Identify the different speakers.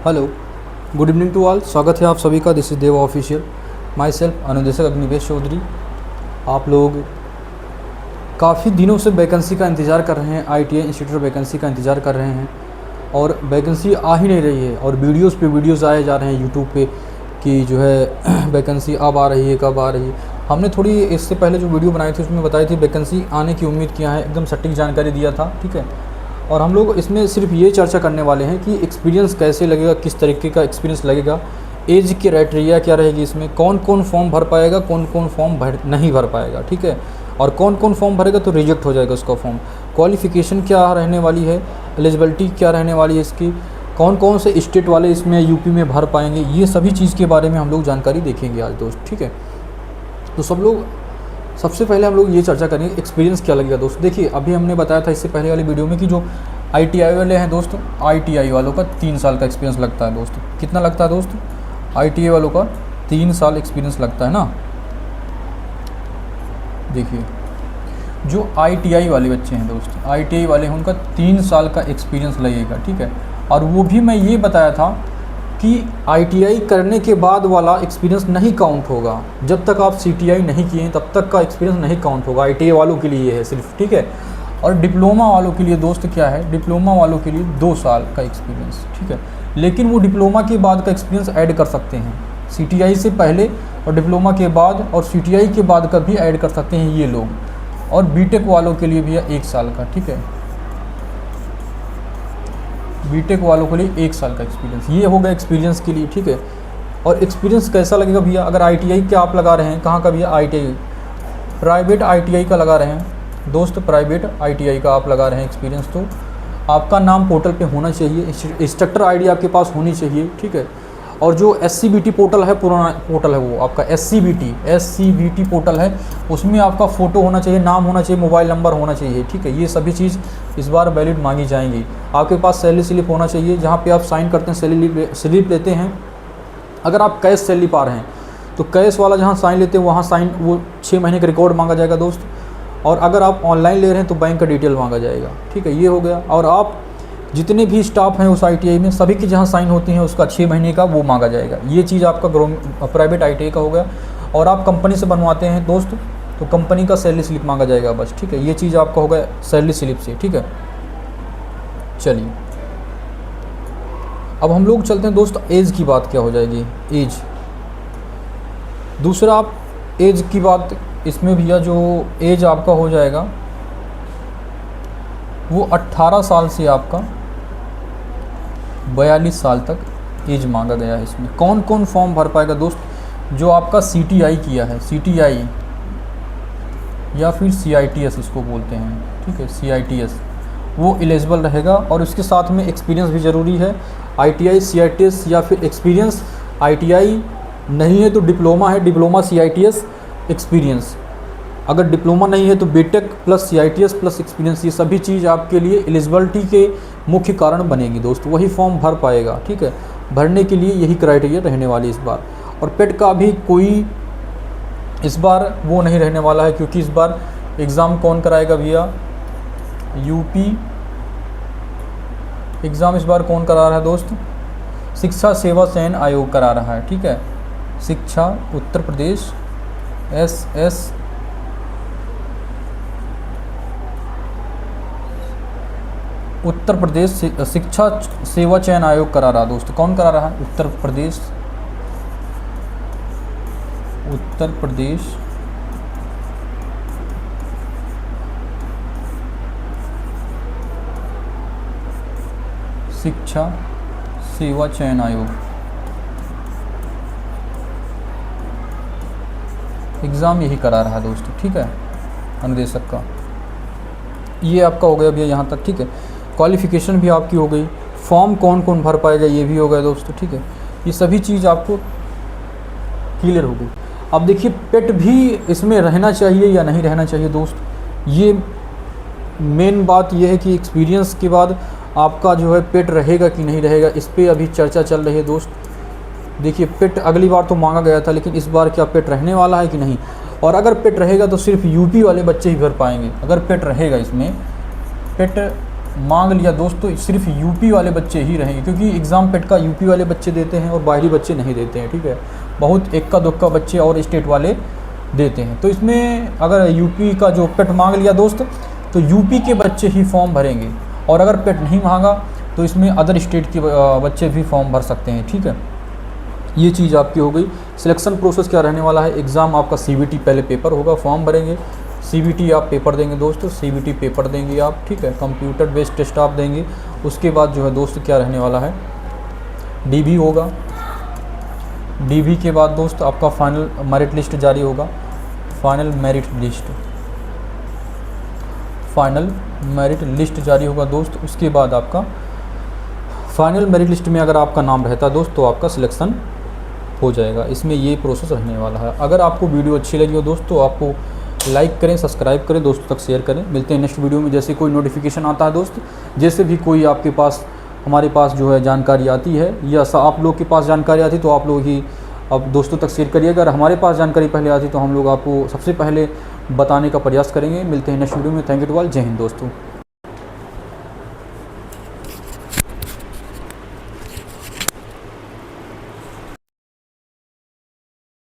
Speaker 1: Hello, good evening to all. स्वागत है आप सभी का। This is Dev official. माई सेल्फ अनुदेशक अग्निवेश चौधरी। आप लोग काफ़ी दिनों से वैकेंसी का इंतज़ार कर रहे हैं, ITI इंस्टीट्यूट वैकेंसी का इंतज़ार कर रहे हैं और वैकेंसी आ ही नहीं रही है। और वीडियोस पे वीडियोस आए जा रहे हैं यूट्यूब पे कि जो है वैकेंसी अब आ रही है, कब आ रही है। हमने थोड़ी इससे पहले जो वीडियो बनाई थी उसमें बताई थी वैकेंसी आने की उम्मीद किया है, एकदम सटीक जानकारी दिया था, ठीक है। और हम लोग इसमें सिर्फ ये चर्चा करने वाले हैं कि एक्सपीरियंस कैसे लगेगा, किस तरीके का एक्सपीरियंस लगेगा, एज की क्राइटेरिया क्या रहेगी, इसमें कौन कौन फॉर्म भर पाएगा, कौन कौन फॉर्म नहीं भर पाएगा, ठीक है। और कौन कौन फॉर्म भरेगा तो रिजेक्ट हो जाएगा उसका फॉर्म। क्वालिफ़िकेशन क्या रहने वाली है, एलिजिबिलिटी क्या रहने वाली है इसकी, कौन कौन से स्टेट वाले इसमें यूपी में भर पाएंगे, ये सभी चीज़ के बारे में हम लोग जानकारी देखेंगे आज दोस्त, ठीक है। तो सबसे पहले हम लोग ये चर्चा करेंगे एक्सपीरियंस क्या लगेगा दोस्त। देखिए, अभी हमने बताया था इससे पहले वाली वीडियो में कि जो ITI वाले हैं दोस्त, ITI वालों का 3 साल का एक्सपीरियंस लगता है दोस्त। कितना लगता है दोस्त? ITI वालों का 3 साल एक्सपीरियंस लगता है ना। देखिए, जो ITI वाले बच्चे हैं दोस्त, ITI वाले हैं, उनका 3 साल का एक्सपीरियंस लगेगा, ठीक है। और वो भी मैं ये बताया था कि ITI करने के बाद वाला एक्सपीरियंस नहीं काउंट होगा। जब तक आप CTI नहीं किए हैं तब तक का एक्सपीरियंस नहीं काउंट होगा। ITI वालों के लिए ये है सिर्फ, ठीक है। और डिप्लोमा वालों के लिए दोस्त क्या है, डिप्लोमा वालों के लिए 2 साल का एक्सपीरियंस, ठीक है। लेकिन वो डिप्लोमा के बाद का एक्सपीरियंस ऐड कर सकते हैं, CTI से पहले और डिप्लोमा के बाद और CTI के बाद का भी ऐड कर सकते हैं ये लोग। और बीटेक वालों के लिए भी है 1 साल का, ठीक है। बीटेक वालों के लिए 1 साल का एक्सपीरियंस, ये होगा एक्सपीरियंस के लिए, ठीक है। और एक्सपीरियंस कैसा लगेगा भैया, अगर ITI क्या आप लगा रहे हैं, कहाँ का भैया ITI, प्राइवेट ITI का लगा रहे हैं दोस्त, प्राइवेट ITI का आप लगा रहे हैं एक्सपीरियंस, तो आपका नाम पोर्टल पे होना चाहिए, इंस्ट्रक्टर ID आपके पास होनी चाहिए, ठीक है। और जो SCBT पोर्टल है, पुराना पोर्टल है वो आपका SCBT पोर्टल है, उसमें आपका फ़ोटो होना चाहिए, नाम होना चाहिए, मोबाइल नंबर होना चाहिए, ठीक है। ये सभी चीज़ इस बार वैलिड मांगी जाएंगी। आपके पास सैलरी स्लिप होना चाहिए, जहाँ पे आप साइन करते हैं, सैलरी स्लिप लेते हैं। अगर आप कैश सैलरी पा रहे हैं तो कैश वाला जहाँ साइन लेते हैं वहाँ साइन, वो 6 महीने का रिकॉर्ड मांगा जाएगा दोस्त। और अगर आप ऑनलाइन ले रहे हैं तो बैंक का डिटेल मांगा जाएगा, ठीक है। ये हो गया। और आप जितने भी स्टाफ हैं उस ITI में, सभी की जहाँ साइन होती हैं उसका 6 महीने का वो मांगा जाएगा। ये चीज़ आपका प्राइवेट ITI का हो गया। और आप कंपनी से बनवाते हैं दोस्त तो कंपनी का सैलरी स्लिप मांगा जाएगा बस, ठीक है। ये चीज़ आपका होगा सैलरी स्लिप से, ठीक है। चलिए, अब हम लोग चलते हैं दोस्त, एज की बात क्या हो जाएगी, एज। दूसरा, आप एज की बात, इसमें भैया जो एज आपका हो जाएगा वो 18 साल से आपका 42 साल तक एज मांगा गया है। इसमें कौन कौन फॉर्म भर पाएगा दोस्त? जो आपका CTI किया है, CTI या फिर CITS इसको बोलते हैं, ठीक है, CITS, वो एलिजिबल रहेगा। और उसके साथ में एक्सपीरियंस भी ज़रूरी है। ITI CITS या फिर एक्सपीरियंस, ITI नहीं है तो डिप्लोमा है, डिप्लोमा CITS एक्सपीरियंस। अगर डिप्लोमा नहीं है तो BTech plus CITS plus experience, ये सभी चीज़ आपके लिए एलिजिबिलिटी के मुख्य कारण बनेगी दोस्त। वही फॉर्म भर पाएगा, ठीक है। भरने के लिए यही क्राइटेरिया रहने वाली इस बार। और पेट का भी कोई इस बार वो नहीं रहने वाला है, क्योंकि इस बार एग्ज़ाम कौन कराएगा भैया, यूपी एग्ज़ाम इस बार कौन करा रहा है दोस्त? शिक्षा सेवा चयन आयोग करा रहा है, ठीक है। शिक्षा उत्तर प्रदेश SS उत्तर प्रदेश शिक्षा सेवा चयन आयोग करा रहा दोस्त। कौन करा रहा है? उत्तर प्रदेश शिक्षा सेवा चयन आयोग। एग्ज़ाम यही करा रहा है दोस्त, ठीक है, अनुदेशक का। ये आपका हो गया भैया यहाँ तक, ठीक है। क्वालिफ़िकेशन भी आपकी हो गई, फॉर्म कौन कौन भर पाएगा ये भी हो गया दोस्तों, ठीक है। ये सभी चीज़ आपको क्लियर हो गई। अब देखिए, पेट भी इसमें रहना चाहिए या नहीं रहना चाहिए दोस्त। ये मेन बात ये है कि एक्सपीरियंस के बाद आपका जो है पेट रहेगा कि नहीं रहेगा, इस पर अभी चर्चा चल रही है दोस्त। देखिए, पेट अगली बार तो मांगा गया था, लेकिन इस बार क्या पेट रहने वाला है कि नहीं। और अगर पेट रहेगा तो सिर्फ यूपी वाले बच्चे ही भर पाएंगे। अगर पेट रहेगा, इसमें पेट मांग लिया दोस्तों सिर्फ यूपी वाले बच्चे ही रहेंगे, क्योंकि एग्ज़ाम पेट का यूपी वाले बच्चे देते हैं और बाहरी बच्चे नहीं देते हैं, ठीक है। बहुत इक्का दुक्का बच्चे और स्टेट वाले देते हैं। तो इसमें अगर यूपी का जो पेट मांग लिया दोस्त, तो यूपी के बच्चे ही फॉर्म भरेंगे, और अगर पेट नहीं मांगा तो इसमें अदर स्टेट के बच्चे भी फॉर्म भर सकते हैं, ठीक है। ये चीज़ आपकी हो गई। सिलेक्शन प्रोसेस क्या रहने वाला है, एग्ज़ाम आपका CBT पहले पेपर होगा, फॉर्म भरेंगे, CBT आप पेपर देंगे दोस्तों, CBT पेपर देंगे आप, ठीक है। कंप्यूटर बेस्ड टेस्ट आप देंगे। उसके बाद जो है दोस्त क्या रहने वाला है, DB होगा। DB के बाद दोस्त आपका फाइनल मेरिट लिस्ट जारी होगा, फाइनल मेरिट लिस्ट जारी होगा दोस्त। उसके बाद आपका फाइनल मेरिट लिस्ट में अगर आपका नाम रहता है दोस्त, तो आपका सिलेक्शन हो जाएगा। इसमें ये प्रोसेस रहने वाला है। अगर आपको वीडियो अच्छी लगी हो दोस्त, तो आपको लाइक करें, सब्सक्राइब करें, दोस्तों तक शेयर करें। मिलते हैं नेक्स्ट वीडियो में। जैसे कोई नोटिफिकेशन आता है दोस्त, जैसे भी कोई आपके पास हमारे पास जो है जानकारी आती है, या आप लोग के पास जानकारी आती है, तो आप लोग ही अब दोस्तों तक शेयर करिए। अगर हमारे पास जानकारी पहले आती तो हम लोग आपको सबसे पहले बताने का प्रयास करेंगे। मिलते हैं नेक्स्ट वीडियो में। Thank you to all. जय हिंद दोस्तों।